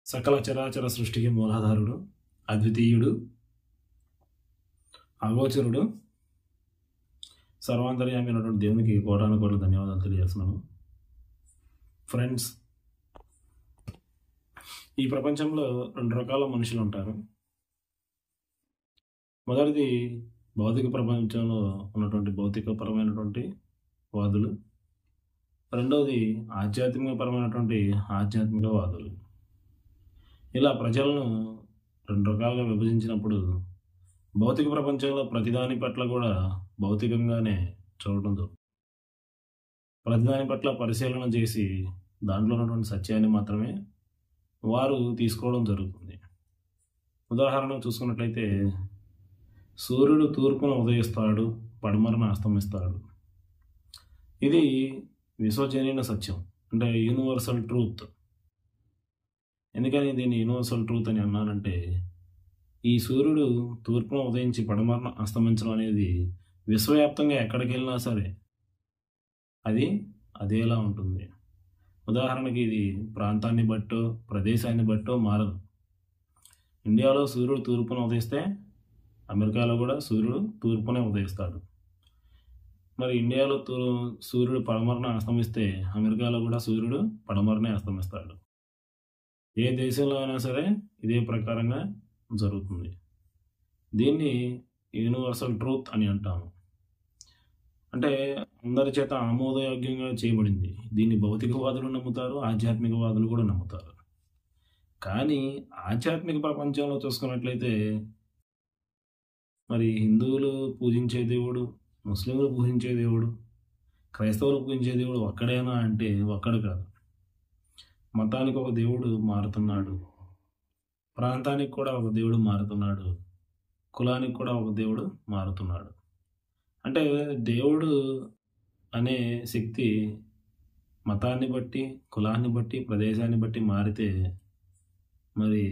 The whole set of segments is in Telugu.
సకల చరాచర సృష్టికి మూలాధారుడు, అద్వితీయుడు, అగోచరుడు, సర్వాంతర్యామి అయినటువంటి దేవునికి కోటాను కోట్ల ధన్యవాదాలు తెలియజేస్తున్నాను. ఫ్రెండ్స్, ఈ ప్రపంచంలో రెండు రకాల మనుషులు ఉంటారు. మొదటిది భౌతిక ప్రపంచంలో ఉన్నటువంటి భౌతికపరమైనటువంటి వాదులు, రెండవది ఆధ్యాత్మికపరమైనటువంటి ఆధ్యాత్మికవాదులు. ఇలా ప్రజలను రెండు రకాలుగా విభజించినప్పుడు భౌతిక ప్రపంచంలో ప్రతిదాని పట్ల కూడా భౌతికంగానే చూడటం జరుగుతుంది. ప్రతిదాని పట్ల పరిశీలన చేసి దాంట్లో ఉన్నటువంటి సత్యాన్ని మాత్రమే వారు తీసుకోవడం జరుగుతుంది. ఉదాహరణకు చూసుకున్నట్లయితే, సూర్యుడు తూర్పున ఉదయిస్తాడు, పడమరన అస్తమిస్తాడు. ఇది విశ్వజనీన సత్యం, అంటే యూనివర్సల్ ట్రూత్. ఎందుకని దీన్ని యూనివర్సల్ ట్రూత్ అని అన్నానంటే, ఈ సూర్యుడు తూర్పున ఉదయించి పడమరన అస్తమించడం అనేది విశ్వవ్యాప్తంగా ఎక్కడికి వెళ్ళినా సరే అది అదేలా ఉంటుంది. ఉదాహరణకి ఇది ప్రాంతాన్ని బట్టో ప్రదేశాన్ని బట్టో మారదు. ఇండియాలో సూర్యుడు తూర్పున ఉదయిస్తే అమెరికాలో కూడా సూర్యుడు తూర్పునే ఉదయిస్తాడు. మరి ఇండియాలో సూర్యుడు పడమరన అస్తమిస్తే అమెరికాలో కూడా సూర్యుడు పడమరనే అస్తమిస్తాడు. ఏ దేశంలో అయినా సరే ఇదే ప్రకారంగా జరుగుతుంది. దీన్ని యూనివర్సల్ ట్రూత్ అని అంటాము. అంటే అందరి చేత ఆమోదయోగ్యంగా చేయబడింది. దీన్ని భౌతికవాదులు నమ్ముతారు, ఆధ్యాత్మికవాదులు కూడా నమ్ముతారు. కానీ ఆధ్యాత్మిక ప్రపంచంలో చూసుకున్నట్లయితే, మరి హిందువులు పూజించే దేవుడు, ముస్లింలు పూజించే దేవుడు, క్రైస్తవులు పూజించే దేవుడు ఒక్కడేనా అంటే ఒక్కడు కాదు. మతానికి ఒక దేవుడు మారుతున్నాడు, ప్రాంతానికి కూడా ఒక దేవుడు మారుతున్నాడు, కులానికి కూడా ఒక దేవుడు మారుతున్నాడు. అంటే దేవుడు అనే శక్తి మతాన్ని బట్టి, కులాన్ని బట్టి, ప్రదేశాన్ని బట్టి మారితే మరి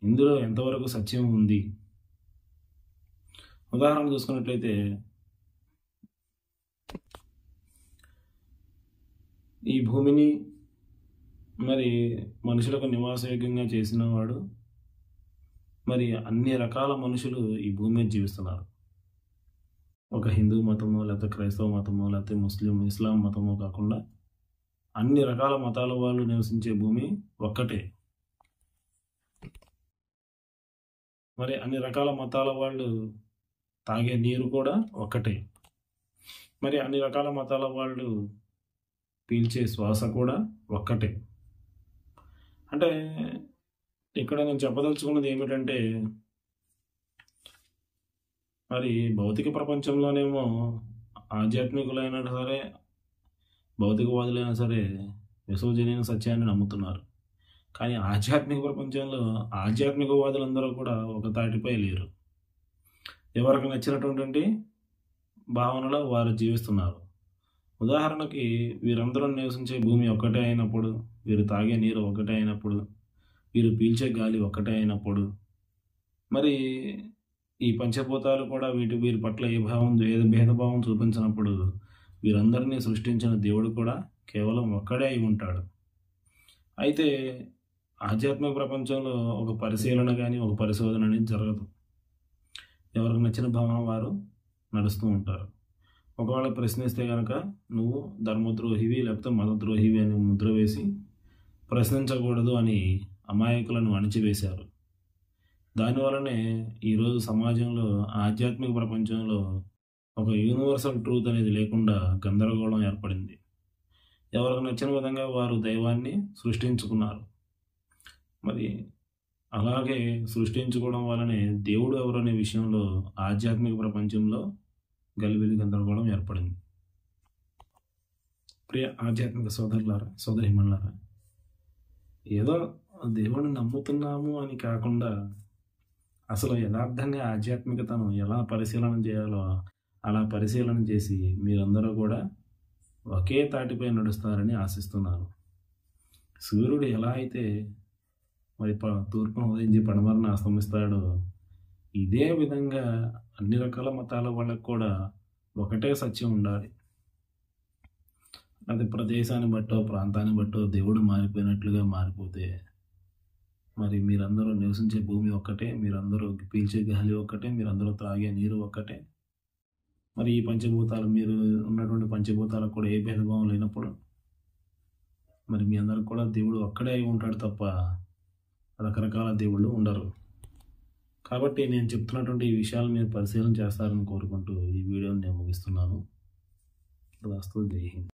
ఇందులో ఎంతవరకు సత్యం ఉంది? ఉదాహరణ చూసుకున్నట్లయితే, ఈ భూమిని మరి మనుషులకు నివాసయోగ్యంగా చేసిన వాడు, మరి అన్ని రకాల మనుషులు ఈ భూమి మీద జీవిస్తున్నారు. ఒక హిందూ మతమో, లేకపోతే క్రైస్తవ మతమో, లేకపోతే ఇస్లాం మతమో కాకుండా అన్ని రకాల మతాల వాళ్ళు నివసించే భూమి ఒక్కటే. మరి అన్ని రకాల మతాల వాళ్ళు తాగే నీరు కూడా ఒక్కటే. మరి అన్ని రకాల మతాల వాళ్ళు పీల్చే శ్వాస కూడా ఒక్కటే. అంటే ఇక్కడ నేను చెప్పదలుచుకున్నది ఏమిటంటే, మరి భౌతిక ప్రపంచంలోనేమో ఆధ్యాత్మికులైనా సరే, భౌతికవాదులైనా సరే విశ్వజనీన సత్యాన్ని నమ్ముతున్నారు. కానీ ఆధ్యాత్మిక ప్రపంచంలో ఆధ్యాత్మికవాదులందరూ కూడా ఒక తాటిపై లేరు. ఎవరికి నచ్చినటువంటి భావనలో వారు జీవిస్తున్నారు. ఉదాహరణకి, వీరందరూ నివసించే భూమి ఒక్కటే అయినప్పుడు, వీరు తాగే నీరు ఒక్కటే అయినప్పుడు, వీరు పీల్చే గాలి ఒక్కటే అయినప్పుడు, మరి ఈ పంచభూతాలు కూడా వీరి పట్ల ఏ భేదభావం చూపించినప్పుడు, వీరందరినీ సృష్టించిన దేవుడు కూడా కేవలం ఒక్కడే అయి ఉంటాడు. అయితే ఆధ్యాత్మిక ప్రపంచంలో ఒక పరిశీలన కానీ, ఒక పరిశోధన అనేది జరగదు. ఎవరికి నచ్చిన భావన వారు నడుస్తూ ఉంటారు. ఒకవేళ ప్రశ్నిస్తే కనుక నువ్వు ధర్మద్రోహివి లేకపోతే మతద్రోహివి అని ముద్ర వేసి ప్రశ్నించకూడదు అని అమాయకులను అణిచివేశారు. దానివల్లనే ఈరోజు సమాజంలో, ఆధ్యాత్మిక ప్రపంచంలో ఒక యూనివర్సల్ ట్రూత్ అనేది లేకుండా గందరగోళం ఏర్పడింది. ఎవరికి నచ్చిన విధంగా వారు దైవాన్ని సృష్టించుకున్నారు. మరి అలాగే సృష్టించుకోవడం వల్లనే దేవుడు ఎవరు అనే విషయంలో ఆధ్యాత్మిక ప్రపంచంలో గలిబిలి గందరగోళం ఏర్పడింది. ప్రియ ఆధ్యాత్మిక సోదరులారా, సోదరిమణులారా, ఏదో దేవుడిని నమ్ముతున్నాము అని కాకుండా అసలు యథార్థంగా ఆధ్యాత్మికతను ఎలా పరిశీలన చేయాలో అలా పరిశీలన చేసి మీరందరూ కూడా ఒకే తాటిపై నడుస్తారని ఆశిస్తున్నాను. సూర్యుడు ఎలా అయితే మరి తూర్పున ఉదయించి పడమరన అస్తమిస్తాడో, ఇదే విధంగా అన్ని రకాల మతాల వాళ్ళకు కూడా ఒకటే సత్యం ఉండాలి. అది ప్రదేశాన్ని బట్టో ప్రాంతాన్ని బట్టో దేవుడు మారిపోయినట్లుగా మారిపోతే మరి మీరందరూ నివసించే భూమి ఒక్కటే, మీరందరూ పీల్చే గాలి ఒక్కటే, మీరందరూ త్రాగే నీరు ఒక్కటే. మరి ఈ పంచభూతాలు మీరు ఉన్నటువంటి పంచభూతాలకు కూడా ఏ భేదభావం లేనప్పుడు మరి మీ అందరికి కూడా దేవుడు ఒక్కడే అయి ఉంటాడు తప్ప రకరకాల దేవుళ్ళు ఉండరు. కాబట్టి నేను చెప్తున్నటువంటి ఈ విషయాలు మీరు పరిశీలన చేస్తారని కోరుకుంటూ ఈ వీడియోని నేను ముగిస్తున్నాను. జై హింద్.